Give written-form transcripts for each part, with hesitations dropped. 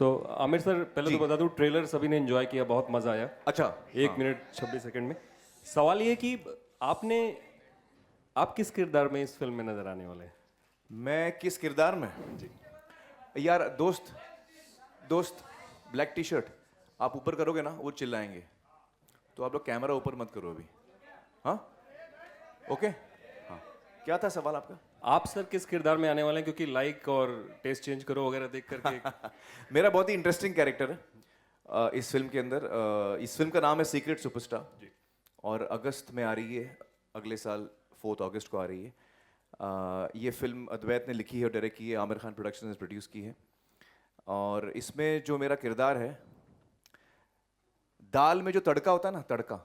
सो Aamir sir, पहले जी। तो बता दूं, ट्रेलर सभी ने एंजॉय किया, बहुत मजा आया। अच्छा। 1 मिनट 26 सेकंड में। सवाल ये कि आपने आप किस किरदार में इस फिल्म में नजर आने वाले हैं? मैं किस किरदार में? यार दोस्त, दोस्त, ब्लैक टी शर्ट, आप ऊपर करोगे ना वो चिल्लाएंगे, तो आप लोग कैमरा ऊपर मत करो अभी। हाँ, ओके। हाँ, क्या था सवाल आपका? आप सर किस किरदार में आने वाले हैं, क्योंकि लाइक और टेस्ट चेंज करो वगैरह देख करके मेरा बहुत ही इंटरेस्टिंग कैरेक्टर है इस फिल्म के अंदर। इस फिल्म का नाम है सीक्रेट सुपरस्टार, और अगस्त में आ रही है, अगले साल 4 अगस्त को आ रही है। ये फिल्म अद्वैत ने लिखी है और डायरेक्ट की है, आमिर खान प्रोडक्शन ने प्रोड्यूस की है। और इसमें जो मेरा किरदार है, दाल में जो तड़का होता है ना, तड़का,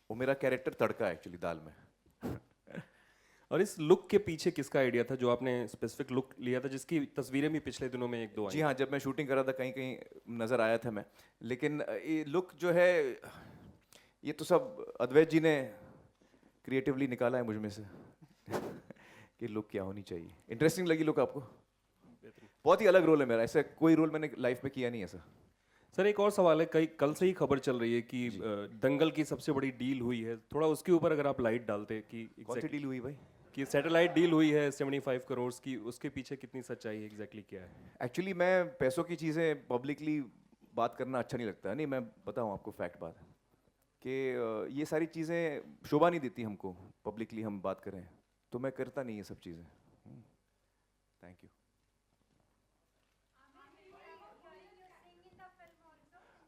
वो मेरा कैरेक्टर तड़का है एक्चुअली दाल में। और इस लुक के पीछे किसका आइडिया था, जो आपने स्पेसिफिक लुक लिया था, जिसकी तस्वीरें भी पिछले दिनों में 1-2 आई? जी हाँ, जब मैं शूटिंग कर रहा था कहीं कहीं नज़र आया था मैं, लेकिन ये लुक जो है, ये तो सब अद्वैत जी ने क्रिएटिवली निकाला है मुझ में से कि लुक क्या होनी चाहिए। इंटरेस्टिंग लगी लुक आपको? बहुत ही अलग रोल है मेरा, ऐसा कोई रोल मैंने लाइफ में किया नहीं ऐसा। सर एक और सवाल है, कई कल से ही खबर चल रही है कि दंगल की सबसे बड़ी डील हुई है, थोड़ा उसके ऊपर अगर आप लाइट डालते कि कौन सी डील हुई भाई? कि सैटेलाइट डील हुई है 75 करोड़ की, उसके पीछे कितनी सच्चाई है, एग्जैक्टली क्या है? एक्चुअली मैं पैसों की चीज़ें पब्लिकली बात करना अच्छा नहीं लगता है। नहीं, मैं बताऊँ आपको फैक्ट बात कि ये सारी चीज़ें शोभा नहीं देती हमको, पब्लिकली हम बात करें, तो मैं करता नहीं ये सब चीज़ें। Thank you.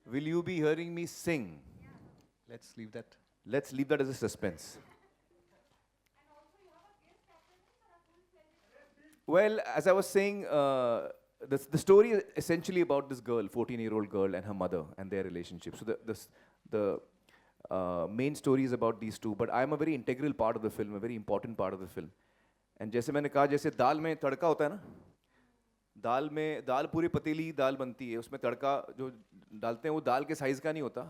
Will you be hearing me sing? Let's leave that. Let's leave that as a suspense. Well, as I was saying, the story is essentially about this girl, 14-year-old girl, and her mother and their relationship. So the main story is about these two, but I am a very integral part of the film, a very important part of the film. And जैसे मैंने कहा, जैसे दाल में तड़का होता है ना, दाल पूरी पतीली दाल बनती है, उसमें तड़का जो डालते हैं वो दाल के साइज का नहीं होता,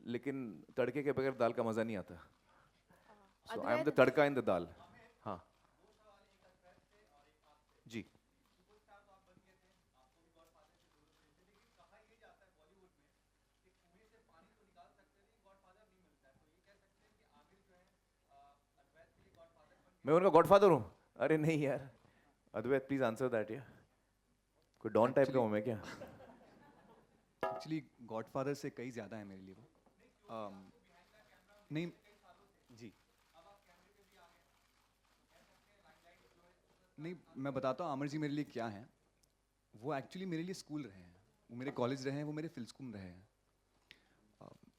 लेकिन तड़के के बगैर दाल का मज़ा नहीं आता। So I am the tadka in the dal. हाँ जी। मैं उनका गॉडफादर हूँ? अरे नहीं यार, अद्वैत प्लीज आंसर दैट यार। कोई डॉन टाइप का हूँ मैं क्या? एक्चुअली गॉडफादर से कई ज़्यादा है मेरे लिए वो। नहीं जी, नहीं मैं बताता हूँ आमिर जी मेरे लिए क्या हैं। वो एक्चुअली मेरे लिए स्कूल रहे हैं, वो मेरे कॉलेज रहे हैं, वो मेरे फिल्म स्कूल रहे हैं।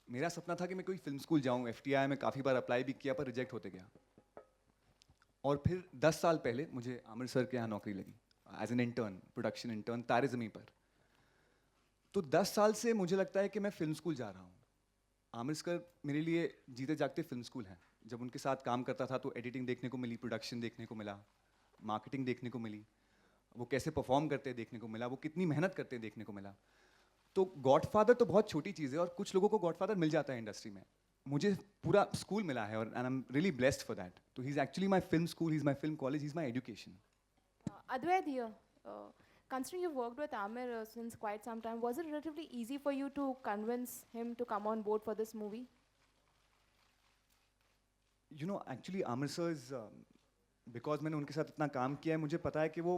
मेरा सपना था कि मैं कोई फिल्म स्कूल जाऊँ, FTI में काफ़ी बार अप्लाई भी किया पर रिजेक्ट होते गया। और फिर 10 साल पहले मुझे आमिर सर के यहाँ नौकरी लगी as an intern, production intern, Taare Zameen पर। तो 10 साल से मुझे लगता है कि मैं फिल्म स्कूल जा रहा हूँ। आमिर सर मेरे लिए जीते जागते फिल्म स्कूल हैं। जब उनके साथ काम करता था तो एडिटिंग देखने को मिली, प्रोडक्शन देखने को मिला, मार्केटिंग देखने को मिली, वो कैसे परफॉर्म करते हैं देखने को मिला, वो कितनी मेहनत करते हैं देखने को मिला। तो गॉडफादर तो बहुत छोटी चीज़ है और कुछ लोगों को गॉडफादर मिल जाता है इंडस्ट्री में। मुझे पूरा स्कूल मिला है और and I am really blessed for that. तो he is actually my film school, he is my film college, he is my education. Advait here, considering you've worked with Amir since quite some time, was it relatively easy for you to convince him to come on board for this movie? You know actually Aamir sir is, because मैंने उनके साथ इतना काम किया है, मुझे पता है कि वो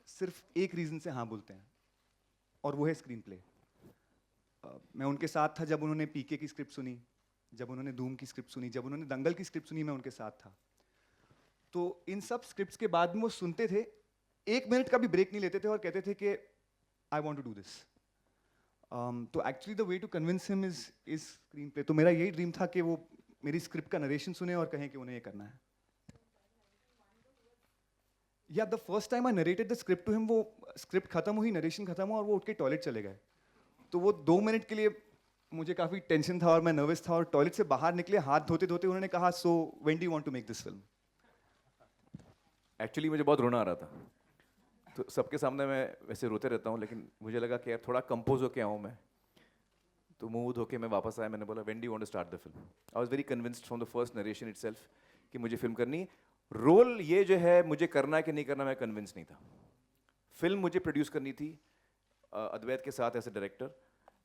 सिर्फ एक रीज़न से हाँ बोलते हैं और वो है स्क्रीन प्ले। मैं उनके साथ था जब उन्होंने पीके की स्क्रिप्ट सुनी, जब उन्होंने धूम की स्क्रिप्ट सुनी, जब उन्होंने दंगल की स्क्रिप्ट सुनी, मैं उनके साथ था। तो इन सब स्क्रिप्ट्स के बाद में वो सुनते थे, 1 मिनट का भी ब्रेक नहीं लेते थे और कहते थे कि I want to do this. तो actually the way to convince him is screenplay. तो मेरा यही ड्रीम था कि वो मेरी स्क्रिप्ट का नरेशन सुने और कहें कि उन्हें ये करना है। या the first time I narrated the script to him, वो स्क्रिप्ट खत्म हुई, नरेशन खत्म हुआ और वो उठ के टॉयलेट चले गए। तो वो 2 मिनट के लिए मुझे काफ़ी टेंशन था और मैं नर्वस था, और टॉयलेट से बाहर निकले हाथ धोते धोते उन्होंने कहा, so when do you want to make this film? Actually मुझे बहुत रोना आ रहा था, तो सबके सामने मैं वैसे रोते रहता हूँ, लेकिन मुझे लगा कि यार थोड़ा कंपोज होके आऊँ मैं, तो मुंह धो के मैं वापस आया। मैंने बोला when do you want to start the film? I was very convinced from the first narration itself कि मुझे फिल्म करनी है। रोल ये जो है मुझे करना है कि नहीं करना, मैं कन्विंस नहीं था। फिल्म मुझे प्रोड्यूस करनी थी अद्वैत के साथ एज ए डायरेक्टर,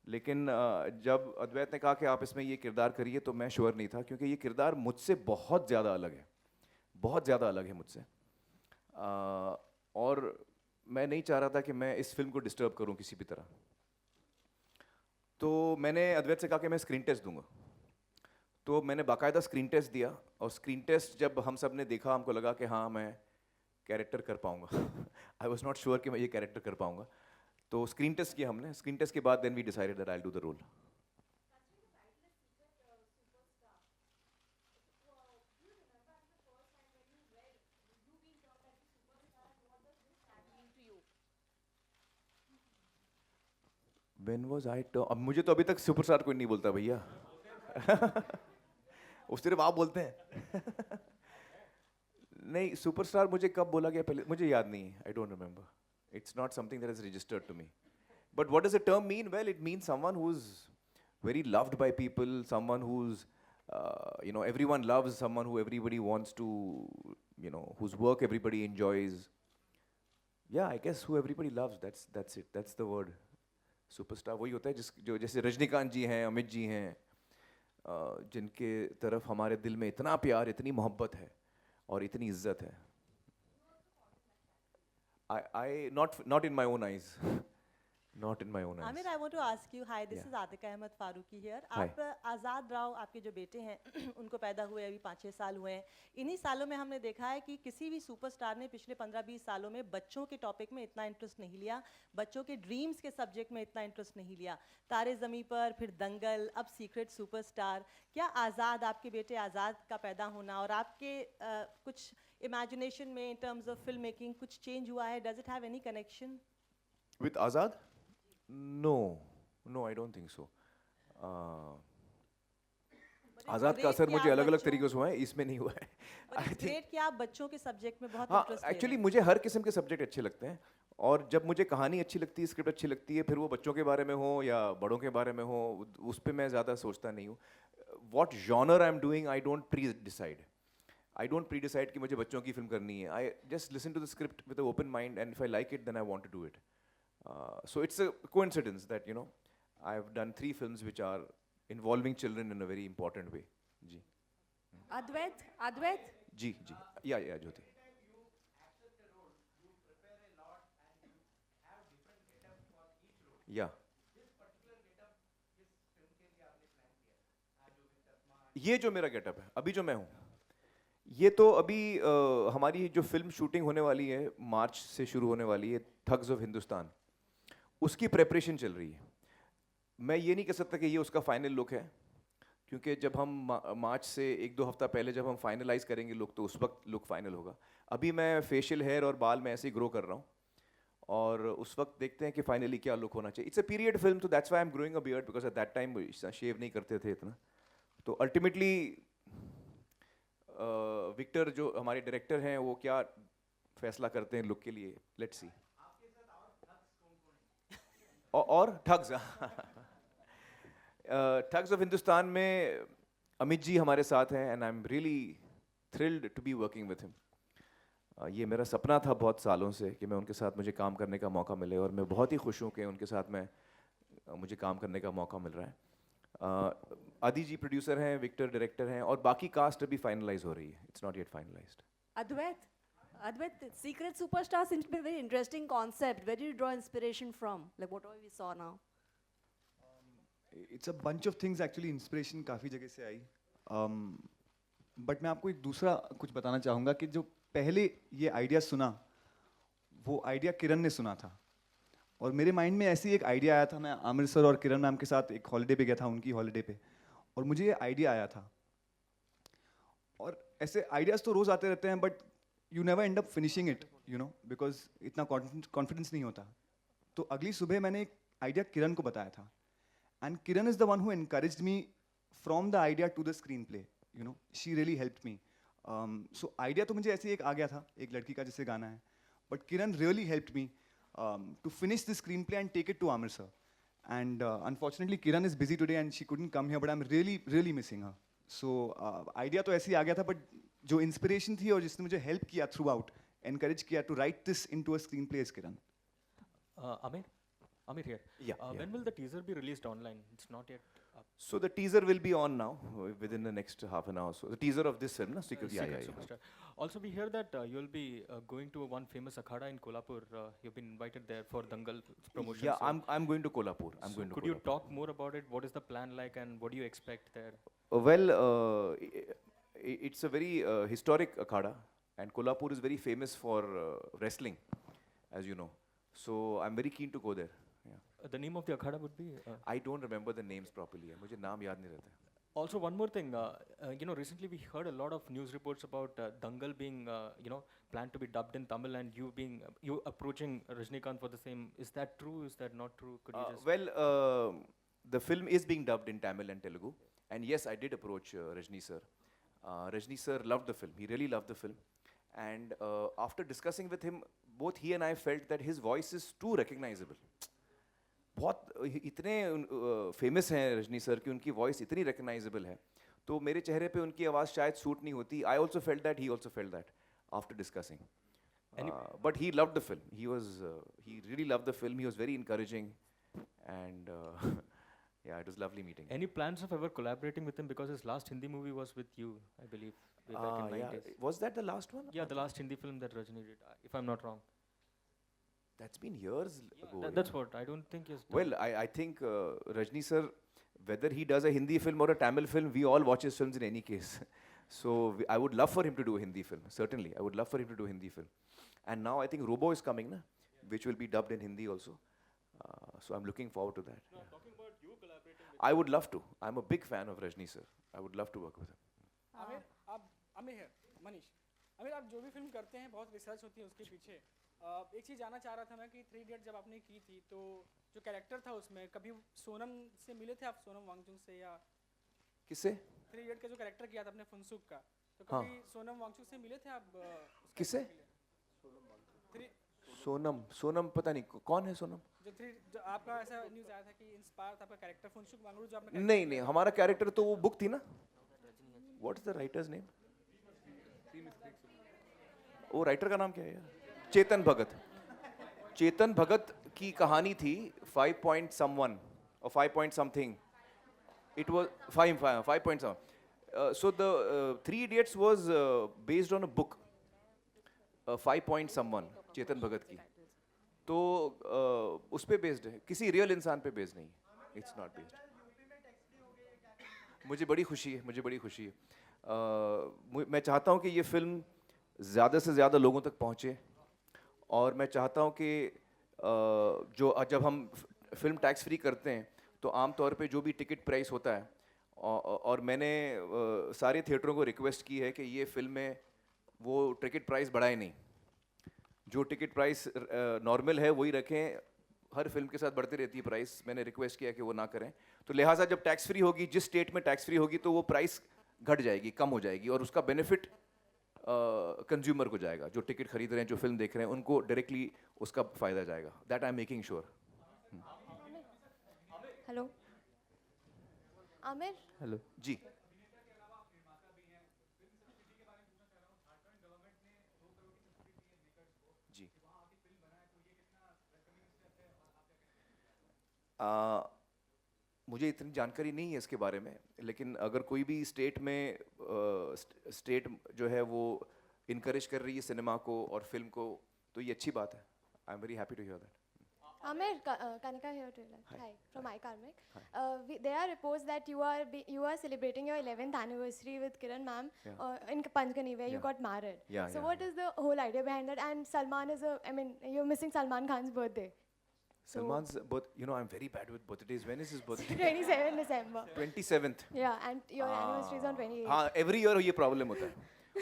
लेकिन जब अद्वैत ने कहा कि आप इसमें ये किरदार करिए तो मैं श्योर नहीं था, क्योंकि ये किरदार मुझसे बहुत ज़्यादा अलग है, बहुत ज़्यादा अलग है मुझसे। और मैं नहीं चाह रहा था कि मैं इस फिल्म को डिस्टर्ब करूं किसी भी तरह। तो मैंने अद्वैत से कहा कि मैं स्क्रीन टेस्ट दूंगा। तो मैंने बाकायदा स्क्रीन टेस्ट दिया, और स्क्रीन टेस्ट जब हम सब ने देखा, हमको लगा कि हाँ मैं कैरेक्टर कर पाऊंगा। आई वॉज नॉट श्योर कि मैं ये कैरेक्टर कर पाऊंगा। तो स्क्रीन टेस्ट किया हमने। स्क्रीन टेस्ट के बाद then we decided that I will do the role. When was I अब मुझे तो अभी तक सुपरस्टार कोई नहीं बोलता भैया। वो सिर्फ आप बोलते हैं। नहीं, सुपरस्टार मुझे कब बोला गया पहले मुझे याद नहीं है। I don't remember. It's not something that is registered to me. But what does the term mean? Well, it means someone who is very loved by people, someone who's everyone loves, someone who everybody wants to, whose work everybody enjoys. Yeah, I guess who everybody loves, that's it, that's the word. Superstar वही होता है जो जैसे रजनीकांत जी हैं, अमित जी हैं, जिनके तरफ हमारे दिल में इतना प्यार, इतनी मोहब्बत है और इतनी इज्जत है। I not in my own eyes. Not in my own eyes. Amir, I want to ask you, hi, this Yeah. is Atika Ahmed Faruqi here. Hi. आप आज़ाद राव, आपके जो बेटे हैं उनको पैदा हुए अभी 5-6 साल हुए हैं। इन्हीं सालों में हमने देखा है कि किसी भी सुपरस्टार ने पिछले 15-20 सालों में बच्चों के टॉपिक में इतना इंटरेस्ट नहीं लिया, बच्चों के ड्रीम्स के सब्जेक्ट में इतना इंटरेस्ट नहीं लिया। तारे ज़मीं पर, फिर दंगल, अब सीक्रेट सुपरस्टार। क्या आज़ाद, आपके बेटे आज़ाद का पैदा होना और आपके कुछ इमेजिनेशन में in terms of film making कुछ चेंज हुआ है? Does it have any connection With Azad? No, I don't think so. आज़ाद का असर मुझे अलग अलग तरीकों से हुआ है, इसमें नहीं हुआ है। I think ग्रेट कि आप बच्चों के सब्जेक्ट में बहुत हाँ, इंटरेस्ट एक्चुअली मुझे हर किस्म के सब्जेक्ट अच्छे लगते हैं, और जब मुझे कहानी अच्छी लगती है, स्क्रिप्ट अच्छी लगती है, फिर वो बच्चों के बारे में हो या बड़ों के बारे में हो, उस पर मैं ज़्यादा सोचता नहीं हूँ। What genre I am doing, I don't pre decide कि मुझे बच्चों की फिल्म करनी है। I just listen to the script with open mind, and if I like it then I want to do it. So it's a coincidence that I've done 3 films which are involving children in a very important way. जी Advait, जी या ज्योति। या ये जो मेरा getup है अभी, जो मैं हूँ, ये तो अभी हमारी जो फिल्म शूटिंग होने वाली है, मार्च से शुरू होने वाली है, ठग्स ऑफ हिंदुस्तान, उसकी प्रेपरेशन चल रही है। मैं ये नहीं कह सकता कि ये उसका फाइनल लुक है, क्योंकि जब हम मार्च से 1-2 हफ्ता पहले जब हम फाइनलाइज करेंगे लुक, तो उस वक्त लुक फाइनल होगा। अभी मैं फेशियल हेयर और बाल में ऐसे ही ग्रो कर रहा हूँ, और उस वक्त देखते हैं कि फाइनली क्या लुक होना चाहिए। इट्स अ पीरियड फिल्म, तो that's why I am growing a beard, because at that time shave नहीं करते थे इतना। तो अल्टीमेटली विक्टर जो हमारे डायरेक्टर हैं, वो क्या फैसला करते हैं लुक के लिए, लेट्स सी। और ठग्स ठग्स ऑफ हिंदुस्तान में अमित जी हमारे साथ हैं, and I am really thrilled to be working with him. ये मेरा सपना था बहुत सालों से कि मैं उनके साथ मुझे काम करने का मौका मिले, और मैं बहुत ही खुश हूँ कि उनके साथ मुझे काम करने का मौका मिल रहा है। आदि जी प्रोड्यूसर हैं, विक्टर डायरेक्टर हैं, और बाकी कास्ट अभी फाइनलाइज हो रही है। It's not yet finalised. Advait, Secret Superstar seems to be a very interesting concept. Where did you draw inspiration from? Like whatever we saw now. It's a bunch of things actually. Inspiration काफ़ी जगह से आई, but मैं आपको एक दूसरा कुछ बताना चाहूँगा कि जो पहले ये आइडिया सुना, वो आइडिया किरण ने सुना था, और मेरे माइंड में ऐसे ही एक आइडिया आया था। मैं आमिर सर और किरण मैम के साथ एक हॉलीडे पे गया था, उनकी हॉलीडे पे, और मुझे ये आइडिया आया था। और ऐसे आइडियाज़ तो रोज़ आते रहते हैं, but you never and up finishing it, because इतना कॉन्फिडेंस नहीं होता। तो अगली सुबह मैंने एक आइडिया किरण को बताया था, and Kiran is the one who encouraged me from the idea to the screenplay. She really helped me. So idea तो मुझे ऐसे ही एक आ गया था, एक लड़की का जिससे गाना है, but Kiran really helped me to finish the screenplay and take it to Amir sir. And unfortunately, Kiran is busy today and she couldn't come here, but I'm really missing her. So idea तो ऐसे ही आ गया था, but जो inspiration थी और जिसने मुझे help किया throughout, encourage किया to write this into a screenplay is Kiran. Amir, Amir here. Yeah, yeah. When will the teaser be released online? It's not yet up. So the teaser will be on now within the next half an hour. So the teaser of this film, na? Secret, yeah, Secret yeah, yeah. Superstar. Also, we hear that you'll be going to one famous akhada in Kolhapur. You've been invited there for Dangal promotion. Yeah, so- I'm going to Kolhapur. I'm so going to could Kolhapur. you talk more about it? What is the plan like, and what do you expect there? Well, it's a very historic akhada, and Kolhapur is very famous for wrestling, as you know. So I'm very keen to go there. Yeah. The name of the akhada would be. I don't remember the names properly. मुझे नाम याद नहीं रहता. Also, one more thing. Recently we heard a lot of news reports about Dangal being, planned to be dubbed in Tamil, and you approaching Rajnikant for the same. Is that true? Is that not true? Could you just? Well, the film is being dubbed in Tamil and Telugu, and yes, I did approach Rajni sir. Rajni sir loved the film. He really loved the film, and after discussing with him, both he and I felt that his voice is too recognizable. बहुत इतने famous हैं Rajni sir कि उनकी voice इतनी recognisable है तो मेरे चेहरे पे उनकी आवाज़ शायद सूट नहीं होती I also felt that he also felt that after discussing but he loved the film he really loved the film he was very encouraging and yeah, it was lovely meeting. Any plans of ever collaborating with him, because his last Hindi movie was with you, I believe, way back in Yeah. 90s. Was that the last one? Yeah, the last Hindi film that Rajni did, if I'm not wrong. That's been years ago. That's what I don't think is. Well, I think Rajni sir, whether he does a Hindi film or a Tamil film, we all watch his films in any case. So I would love for him to do a Hindi film. Certainly, I would love for him to do a Hindi film. And now I think Robo is coming, na? Which will be dubbed in Hindi also. So I'm looking forward to that. Yeah. I would love to. I'm a big fan of Rajni sir. I would love to work with him. Aamir आप आमिर है मनीष आमिर आप जो भी film करते हैं बहुत research होती है उसके पीछे एक चीज़ जानना चाह रहा था मैं कि 3 इडियट जब आपने की थी तो जो कैरेक्टर था उसमें कभी सोनम से मिले थे आप सोनम वांगचुक से या किससे? 3 इडियट का जो कैरेक्टर किया था आपने फुनसुक का तो हाँ। कभी सोनम वांगचुक से मिले थे आप किससे? थ्री सोनम पता नहीं कौन है सोनम? जो आपका ऐसा न्यूज़ आया था कि इंस्पायर था आपका कैरेक्टर फुनसुक वांगड़ू जो आपने नहीं हमारा कैरेक्टर तो वो बुक थी ना. What's the writer's name? वो राइटर का नाम क्या है यार? चेतन भगत. चेतन भगत की कहानी थी 5 point someone or 5 point something. It was 5 point something. So the 3 Idiots was based on a book. 5 point someone Chetan Bhagat की. तो उस पे बेस्ड है, किसी रियल इंसान पे बेस्ड नहीं. It's not based. मुझे बड़ी खुशी है. मैं चाहता हूँ कि ये फिल्म ज़्यादा से ज़्यादा लोगों तक पहुँचे और मैं चाहता हूँ कि जब हम फिल्म टैक्स फ्री करते हैं तो आम तौर पे जो भी टिकट प्राइस होता है और मैंने सारे थिएटरों को रिक्वेस्ट की है कि ये फिल्म में वो टिकट प्राइस बढ़ाए नहीं. जो टिकट प्राइस नॉर्मल है वही रखें. हर फिल्म के साथ बढ़ती रहती है प्राइस. मैंने रिक्वेस्ट किया कि वो ना करें. तो लिहाजा जब टैक्स फ्री होगी, जिस स्टेट में टैक्स फ्री होगी तो वो प्राइस घट जाएगी, कम हो जाएगी और उसका बेनिफिट कंज्यूमर को जाएगा. जो टिकट खरीद रहे हैं, जो फिल्म देख रहे हैं, उनको डायरेक्टली उसका फ़ायदा जाएगा. That I am making sure. Hello Aamir hello ji. जी मुझे इतनी जानकारी नहीं है इसके बारे में, लेकिन अगर कोई भी स्टेट में स्टेट जो है वो इनकरेज कर रही है सिनेमा को और फिल्म को तो ये अच्छी बात है. I am very happy to hear that. Amir, Kanika here to Hi, from iKarmic. There are reports that you are celebrating your 11th anniversary with Kiran ma'am in Panchgani where you got married. So what is the whole idea behind that? And Salman you're missing Salman Khan's birthday. Salman's birth, I'm very bad with birthdays. When is his birthday? 27 December. 27th. Yeah, and your anniversary is on 28th. हाँ, every year ये problem होता है.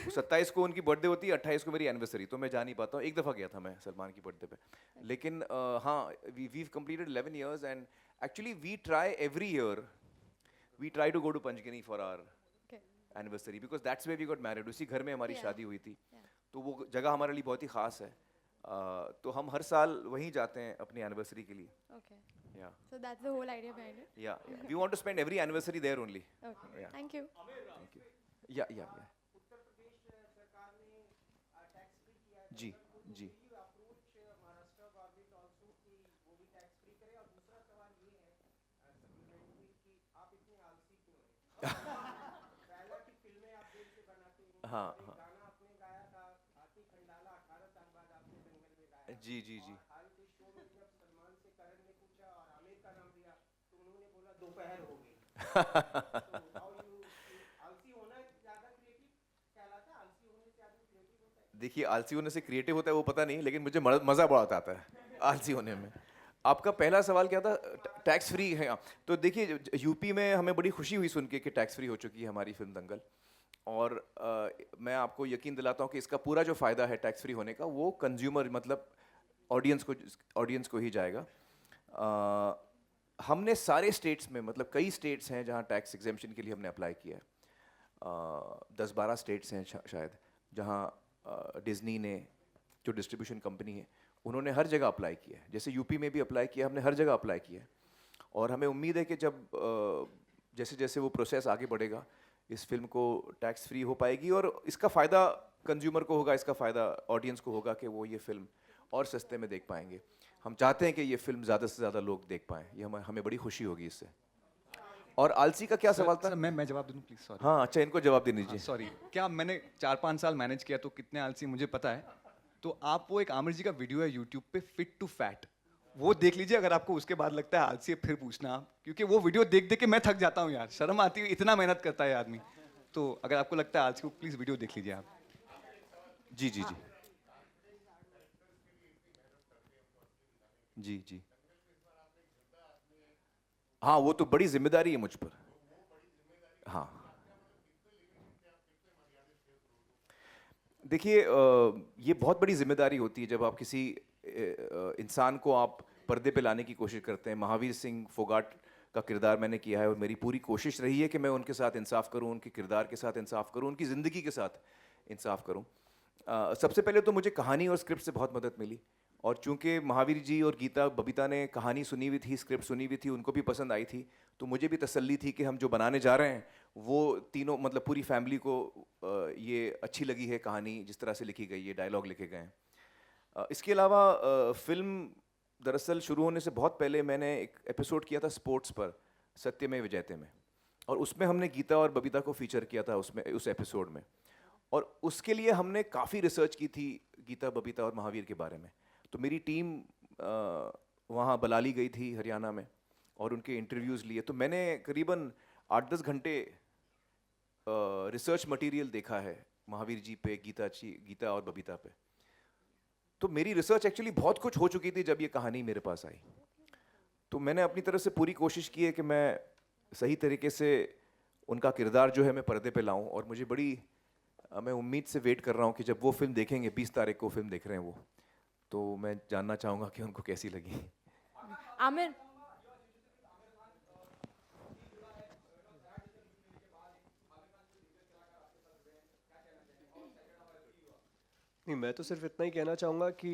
27 को उनकी birthday होती है, 28 को मेरी एनिवर्सरी. तो मैं जा नहीं पाता हूँ. एक दफ़ा गया था मैं सलमान की बर्थडे पे. लेकिन हाँ, we've completed 11 years and actually we try every year. We try to go to Panchgani for our anniversary because that's where we got married. उसी घर में हमारी शादी हुई थी. तो वो जगह हमारे लिए बहुत ही ख़ास है. तो हम हर साल वहीं जाते हैं अपनी एनिवर्सरी के लिए. Okay. Yeah. So that's the whole idea behind it. Yeah. We want to spend every anniversary there only. Okay. Yeah. Thank you. Thank you. Yeah. जी. हाँ हाँ जी जी जी देखिए आलसी होने से क्रिएटिव होता है वो पता नहीं, लेकिन मुझे मज़ा बहुत आता है आलसी होने में। आपका पहला सवाल क्या था? टैक्स फ्री है। तो देखिए यूपी में हमें बड़ी खुशी हुई सुन के कि टैक्स फ्री हो चुकी है हमारी फिल्म दंगल, और मैं आपको यकीन दिलाता हूँ कि इसका पूरा जो फ़ायदा है टैक्स फ्री होने का वो कंज्यूमर मतलब ऑडियंस को ही जाएगा। हमने सारे स्टेट्स में मतलब कई स्टेट्स हैं जहाँ टैक्स एग्जेम्पशन के लिए हमने अप्लाई किया है। 10-12 स्टेट्स हैं शायद जहाँ डिज्नी ने जो डिस्ट्रीब्यूशन कंपनी है उन्होंने हर जगह अप्लाई किया है। जैसे यूपी में भी अप्लाई किया, हमने हर जगह अप्लाई किया है। और हमें उम्मीद है कि जब जैसे जैसे वो प्रोसेस आगे बढ़ेगा इस फिल्म को टैक्स फ्री हो पाएगी, और इसका फ़ायदा कंज्यूमर को होगा, इसका फ़ायदा ऑडियंस को होगा कि वो ये फिल्म और सस्ते में देख पाएंगे। हम चाहते हैं कि ये फिल्म ज़्यादा से ज़्यादा लोग देख पाएँ, ये हमें बड़ी खुशी होगी इससे। और आलसी का क्या सवाल था? सर मैं जवाब दे दूं प्लीज? सॉरी। हाँ अच्छा, इनको जवाब दे दीजिए। सॉरी, क्या मैंने 4-5 साल मैनेज किया तो कितने आलसी मुझे पता है। तो आप वो एक आमिर जी का वीडियो है यूट्यूब पे, फिट टू फैट, वो देख लीजिए। अगर आपको उसके बाद लगता है आलसी है फिर पूछना आप, क्योंकि वो वीडियो देख देख के मैं थक जाता हूँ यार, शर्म आती है, इतना मेहनत करता है आदमी। तो अगर आपको लगता है आलसी को, प्लीज वीडियो देख लीजिए आप। जी जी जी जी जी हाँ, वो तो बड़ी जिम्मेदारी है मुझ पर। हाँ देखिए ये बहुत बड़ी जिम्मेदारी होती है जब आप किसी इंसान को आप पर्दे पे लाने की कोशिश करते हैं। महावीर सिंह फोगाट का किरदार मैंने किया है और मेरी पूरी कोशिश रही है कि मैं उनके साथ इंसाफ करूं, उनके किरदार के साथ इंसाफ करूं, उनकी ज़िंदगी के साथ इंसाफ करूं। सबसे पहले तो मुझे कहानी और स्क्रिप्ट से बहुत मदद मिली, और चूंकि महावीर जी और गीता बबीता ने कहानी सुनी हुई थी, स्क्रिप्ट सुनी हुई थी, उनको भी पसंद आई थी, तो मुझे भी तसल्ली थी कि हम जो बनाने जा रहे हैं वो तीनों मतलब पूरी फैमिली को ये अच्छी लगी है कहानी जिस तरह से लिखी गई है, डायलॉग लिखे गए हैं। इसके अलावा फिल्म दरअसल शुरू होने से बहुत पहले मैंने एक एपिसोड किया था स्पोर्ट्स पर, सत्यमेव जयते में, और उसमें हमने गीता और बबीता को फीचर किया था उस एपिसोड में। और उसके लिए हमने काफ़ी रिसर्च की थी गीता, बबीता और महावीर के बारे में। तो मेरी टीम वहाँ बलाली गई थी हरियाणा में और उनके इंटरव्यूज़ लिए। तो मैंने करीबन 8-10 घंटे रिसर्च मटेरियल देखा है महावीर जी पे, गीता और बबीता पे। तो मेरी रिसर्च एक्चुअली बहुत कुछ हो चुकी थी जब ये कहानी मेरे पास आई। तो मैंने अपनी तरफ से पूरी कोशिश की है कि मैं सही तरीके से उनका किरदार जो है मैं पर्दे पे लाऊं, और मुझे बड़ी मैं उम्मीद से वेट कर रहा हूं कि जब वो फिल्म देखेंगे, 20 तारीख को फिल्म देख रहे हैं वो, तो मैं जानना चाहूँगा कि उनको कैसी लगी। आमिर, नहीं, मैं तो सिर्फ इतना ही कहना चाहूँगा कि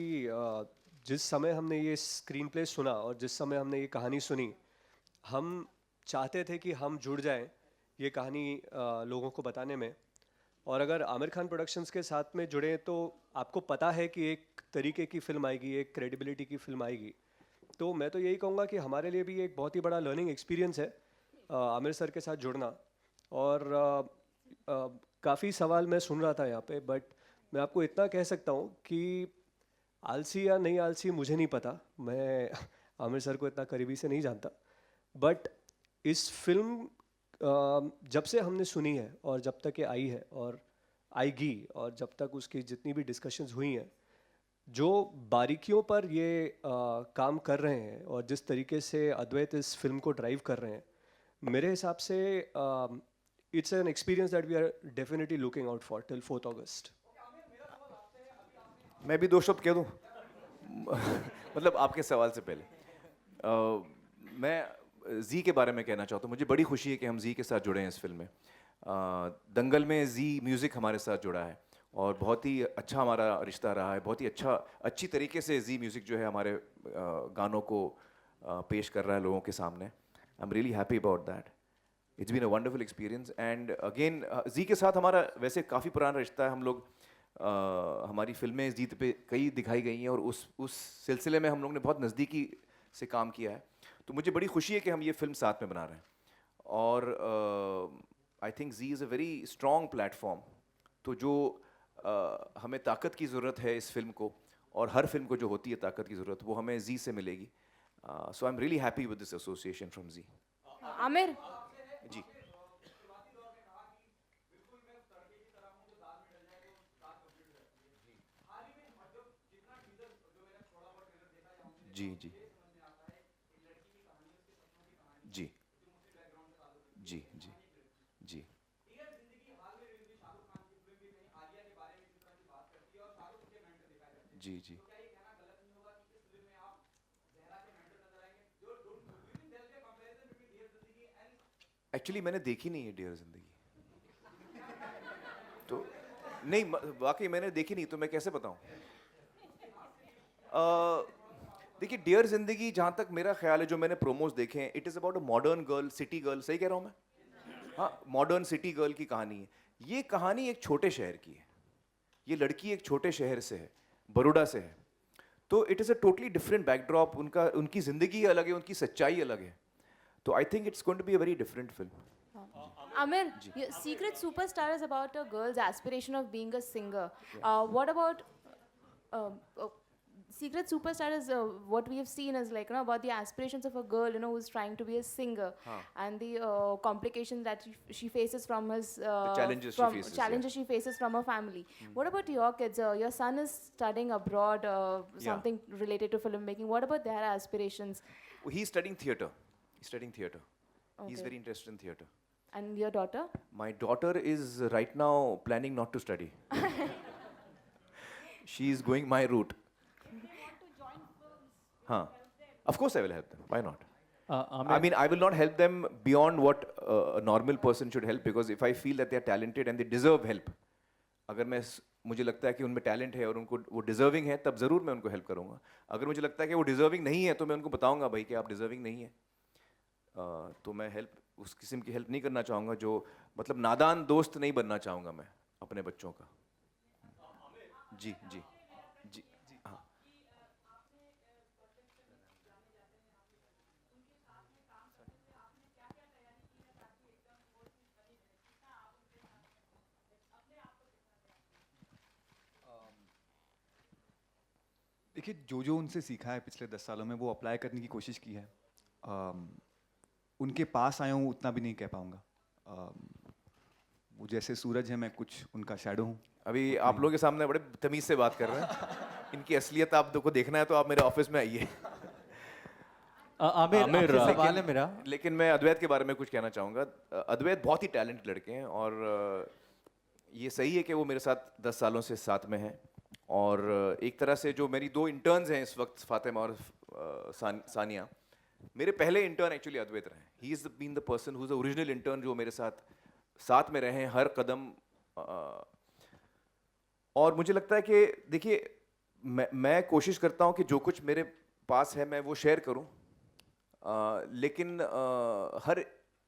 जिस समय हमने ये स्क्रीन प्ले सुना और जिस समय हमने ये कहानी सुनी, हम चाहते थे कि हम जुड़ जाएं ये कहानी लोगों को बताने में। और अगर आमिर खान प्रोडक्शंस के साथ में जुड़े तो आपको पता है कि एक तरीके की फ़िल्म आएगी, एक क्रेडिबिलिटी की फ़िल्म आएगी। तो मैं तो यही कहूँगा कि हमारे लिए भी एक बहुत ही बड़ा लर्निंग एक्सपीरियंस है आमिर सर के साथ जुड़ना। और काफ़ी सवाल मैं सुन रहा था यहाँ पे, बट मैं आपको इतना कह सकता हूँ कि आलसी या नहीं आलसी मुझे नहीं पता, मैं आमिर सर को इतना करीबी से नहीं जानता, बट इस फिल्म जब से हमने सुनी है और जब तक ये आई है और आएगी और जब तक उसकी जितनी भी डिस्कशंस हुई हैं, जो बारीकियों पर ये काम कर रहे हैं और जिस तरीके से अद्वैत इस फिल्म को ड्राइव कर रहे हैं, मेरे हिसाब से it's an experience that we are definitely looking out for till 4th August. मैं भी 2 शब्द कह दूं मतलब आपके सवाल से पहले मैं जी के बारे में कहना चाहता हूँ। मुझे बड़ी खुशी है कि हम जी के साथ जुड़े हैं इस फिल्म में। दंगल में जी म्यूज़िक हमारे साथ जुड़ा है और बहुत ही अच्छा हमारा रिश्ता रहा है। बहुत ही अच्छी तरीके से जी म्यूज़िक जो है हमारे गानों को पेश कर रहा है लोगों के सामने। I am really happy about that. It's been a wonderful experience. And again Zee के साथ हमारा वैसे काफ़ी पुराना रिश्ता है। हम लोग हमारी फिल्में जी पे कई दिखाई गई हैं और उस सिलसिले में हम लोग ने बहुत नज़दीकी से काम किया है। तो मुझे बड़ी खुशी है कि हम ये फिल्म साथ में बना रहे हैं। और I think Zee is a very strong platform तो जो हमें ताकत की ज़रूरत है इस फिल्म को, और हर फिल्म को जो होती है ताकत की ज़रूरत, वो हमें जी से मिलेगी. So I am really happy with this association from Zee. Aamir, ji. जी जी जी जी जी जी. जी जी. एक्चुअली मैंने देखी नहीं है डियर जिंदगी, तो नहीं वाकई मैंने देखी नहीं, तो मैं कैसे बताऊं. देखिए डियर जिंदगी, जहाँ तक मेरा ख्याल है, जो मैंने प्रोमोज देखे हैं, it is about a modern girl, city girl. सही कह रहा हूँ मैं? हाँ, मॉडर्न सिटी गर्ल की कहानी है. ये कहानी एक छोटे शहर की है. ये लड़की एक छोटे शहर से है, बड़ौदा से है. तो it is a totally different backdrop. उनकी ज़िंदगी अलग है, उनकी सच्चाई अलग है. तो I think it's going to be a very different film. Amir, Secret Superstar is about a girl's aspiration of being a singer. What about Secret Superstar is what we have seen is like, about the aspirations of a girl, who's trying to be a singer, and the complications that she faces from his challenges she from faces, challenges she faces from her family. What about your kids? Your son is studying abroad, something related to filmmaking. What about their aspirations? He's studying theatre. He's Okay. very interested in theatre. And your daughter? My daughter is right now planning not to study. She is going my route. Huh. Of course I will help them. Why not? I mean, I will not help them beyond what a normal person should help, because if I feel that they are talented and they deserve help, अगर मुझे लगता है कि उनमें talent है और उनको वो डिजर्विंग है, तब ज़रूर मैं उनको हेल्प करूँगा. अगर मुझे लगता है कि वो डिजर्विंग नहीं है, तो मैं उनको बताऊँगा भाई कि आप डिजर्विंग नहीं है. तो मैं हेल्प, उस किस्म की हेल्प नहीं करना चाहूँगा जो मतलब नादान दोस्त नहीं बनना चाहूँगा मैं अपने बच्चों का. जी जी जी हाँ. देखिए, जो उनसे सीखा है पिछले 10 सालों में, वो अप्लाई करने की कोशिश की है. उनके पास आया हूँ उतना भी नहीं कह पाऊँगा. वो जैसे सूरज है, मैं कुछ उनका शैडो हूँ. अभी आप लोगों के सामने बड़े तमीज़ से बात कर रहे हैं. इनकी असलियत आप को देखना है तो आप मेरे ऑफिस में आइए. आमिर, सवाल है मेरा. लेकिन मैं अद्वैत के बारे में कुछ कहना चाहूँगा. अद्वैत बहुत ही टैलेंटेड लड़के हैं, और ये सही है कि वो मेरे साथ 10 सालों से साथ में हैं. और एक तरह से जो मेरी 2 इंटर्न्स हैं इस वक्त, फातिमा और सानिया, मेरे पहले इंटर्न एक्चुअली अद्वैत रहे हैं. He is been the person who is the original intern, जो मेरे साथ में रहे हैं हर कदम. और मुझे लगता है कि देखिए, मैं कोशिश करता हूँ कि जो कुछ मेरे पास है मैं वो शेयर करूँ, लेकिन हर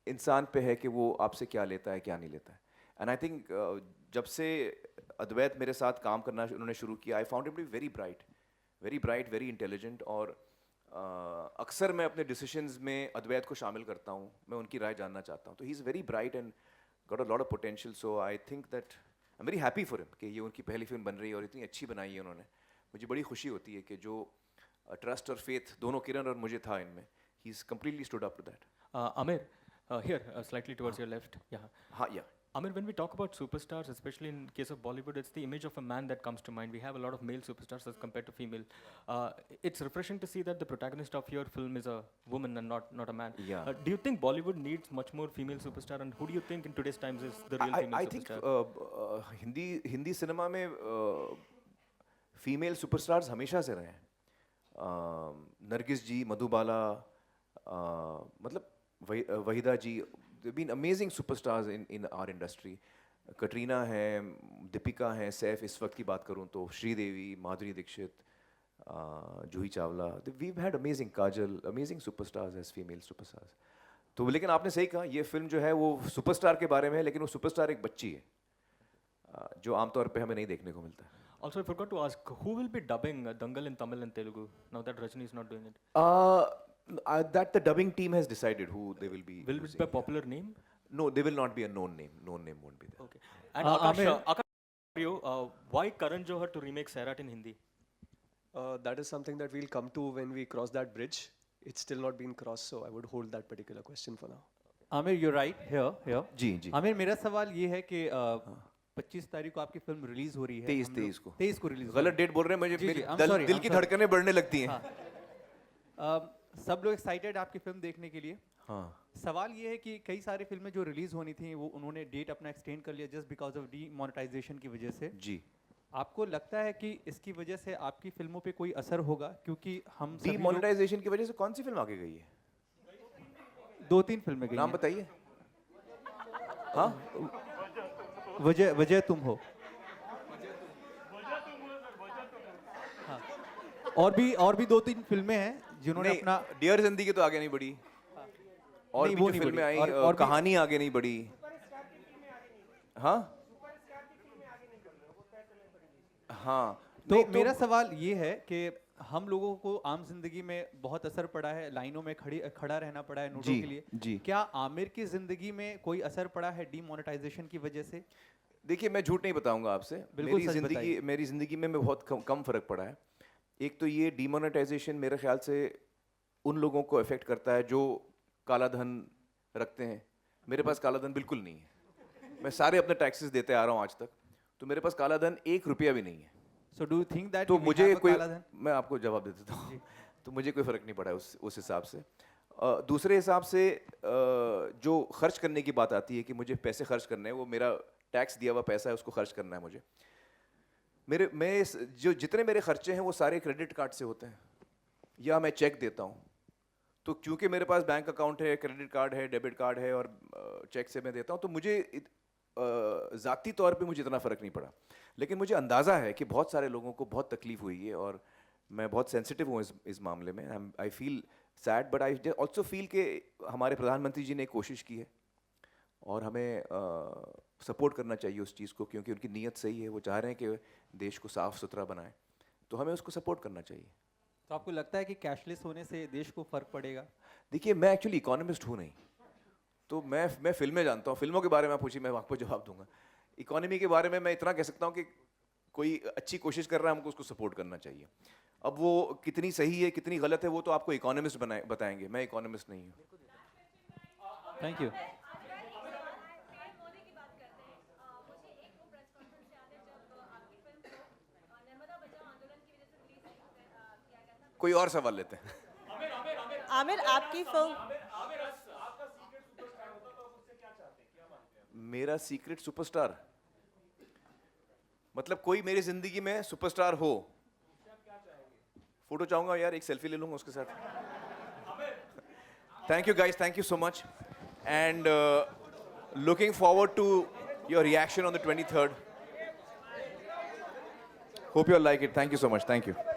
इंसान पे है कि वो आपसे क्या लेता है, क्या नहीं लेता है. एंड आई थिंक जब से अद्वैत मेरे साथ काम करना उन्होंने शुरू किया, I found him to be very bright, very intelligent. और अक्सर मैं अपने डिसीजंस में अद्वैत को शामिल करता हूँ, मैं उनकी राय जानना चाहता हूँ. तो he is very bright and got a lot of potential. So I think that I am very happy for him कि ये उनकी पहली फिल्म बन रही है और इतनी अच्छी बनाई है उन्होंने. मुझे बड़ी खुशी होती है कि जो ट्रस्ट और फेथ दोनों किरण और मुझे था इनमें, he is completely stood up to that. Amir, here, slightly towards your left. Yeah. हाँ, या. Amir, when we talk about superstars, especially in case of Bollywood, it's the image of a man that comes to mind. We have a lot of male superstars as compared to female. It's refreshing to see that the protagonist of your film is a woman and not a man. Yeah. Do you think Bollywood needs much more female superstar, and who do you think in today's times is the real female I think superstar? Hindi cinema में female superstars हमेशा से रहे हैं. नरगिस जी, मधुबाला, मतलब वहीदा जी, they've been amazing superstars in our industry. Katrina है, दीपिका है, सैफ, इस वक्त की बात करूँ तो Sridevi, Madhuri Dixit, Juhi Chawla. We've had amazing Kajal, amazing superstars as female superstars. तो लेकिन आपने सही कहा, ये फिल्म जो है वो सुपरस्टार के बारे में है, लेकिन वो सुपरस्टार एक बच्ची है, जो आमतौर पे हमें नहीं देखने को मिलता है. Also, I forgot to ask, who will be dubbing Dangal in Tamil and Telugu now that Rajni is not doing it? That the dubbing team has decided who they will be. Will it be a popular name? No, they will not be a known name. Known name won't be there. Okay. And Akash, Amir- Akash you, why Karan Johar to remake Sairat in Hindi? That is something that we'll come to when we cross that bridge. It's still not been crossed, so I would hold that particular question for now. Aamir, you're right. Here. जी जी आमिर, मेरा सवाल ये है कि 25 तारीख को आपकी film release हो रही है। 23 को 23 को रिलीज। गलत डेट बोल रहे हैं, मुझे जी, मेरी I'm दिल sorry, दिल I'm की sorry. धड़कनें बढ़ने लगती हैं। सब लोग एक्साइटेड आपकी फिल्म देखने के लिए। हाँ सवाल ये है कि कई सारी फिल्में जो रिलीज होनी थी वो उन्होंने डेट अपना एक्सटेंड कर लिया जस्ट बिकॉज ऑफ डीमोनेटाइजेशन की वजह से। जी। आपको लगता है कि इसकी वजह से आपकी फिल्मों पे कोई असर होगा? क्योंकि हम सभी लोग डीमोनेटाइजेशन की वजह से कौन सी फिल्म आगे गई है? 2-3 फिल्में गई नाम हैं। बताइए। हाँ वजह तुम हो। हाँ। और भी 2-3 फिल्में हैं जिन्होंने नहीं, अपना डियर जिंदगी तो आगे नहीं बढ़ी। और नहीं, भी वो जो नहीं फिल्में बढ़ी। आई और भी- कहानी आगे नहीं बढ़ी। हाँ हाँ तो नहीं, मेरा सवाल ये है कि हम लोगों को आम जिंदगी में बहुत असर पड़ा है, लाइनों में खड़ा रहना पड़ा है नोटों जी, के लिए। जी। क्या आमिर की जिंदगी में कोई असर पड़ा है डीमोनेटाइजेशन की वजह से? देखिए, मैं झूठ नहीं बताऊंगा आपसे। बिल्कुल सच बताइए। मेरी जिंदगी में बहुत कम फर्क पड़ा है। एक तो ये डीमोनेटाइजेशन मेरे ख्याल से उन लोगों को अफेक्ट करता है जो काला धन रखते हैं। मेरे पास काला धन बिल्कुल नहीं है। मैं सारे अपने टैक्सेस देते आ रहा हूँ आज तक, तो मेरे पास काला धन 1 रुपया भी नहीं है। So do you think that तो we मुझे have a कोई, काला धन? मैं आपको जवाब दे देता हूँ। तो मुझे कोई फ़र्क नहीं पड़ा है उस हिसाब से। दूसरे हिसाब से जो खर्च करने की बात आती है कि मुझे पैसे खर्च करने हैं, वो मेरा टैक्स दिया हुआ पैसा है, उसको खर्च करना है मुझे। जो जितने मेरे खर्चे हैं वो सारे क्रेडिट कार्ड से होते हैं या मैं चेक देता हूँ। तो क्योंकि मेरे पास बैंक अकाउंट है, क्रेडिट कार्ड है, डेबिट कार्ड है और चेक से मैं देता हूँ, तो मुझे ज़ाती तौर पे मुझे इतना फ़र्क नहीं पड़ा। लेकिन मुझे अंदाज़ा है कि बहुत सारे लोगों को बहुत तकलीफ़ हुई है और मैं बहुत सेंसिटिव हूँ इस मामले में। I feel sad, but I also feel कि हमारे प्रधानमंत्री जी ने कोशिश की है और हमें सपोर्ट करना चाहिए उस चीज़ को, क्योंकि उनकी नीयत सही है। वो चाह रहे हैं कि देश को साफ़ सुथरा बनाएं, तो हमें उसको सपोर्ट करना चाहिए। तो आपको लगता है कि कैशलेस होने से देश को फर्क पड़ेगा? देखिए, मैं एक्चुअली इकोनॉमिस्ट हूँ नहीं, तो मैं फिल्में जानता हूँ। फिल्मों के बारे में पूछिए, मैं आपको जवाब दूंगा। इकोनॉमी के बारे में मैं इतना कह सकता हूँ कि कोई अच्छी कोशिश कर रहा है, हमको उसको सपोर्ट करना चाहिए। अब वो कितनी सही है कितनी गलत है वो तो आपको इकोनॉमिस्ट बताएंगे, मैं इकोनॉमिस्ट नहीं हूँ। Thank you. कोई और सवाल लेते हैं। आमिर, आपकी फिल्म मेरा सीक्रेट सुपरस्टार मतलब कोई मेरी जिंदगी में सुपरस्टार हो। फोटो चाहूंगा यार, एक सेल्फी ले लूंगा उसके साथ। Thank you guys, thank you so much and looking forward to your reaction on the 23rd. Hope you all like it. Thank you so much. Thank you.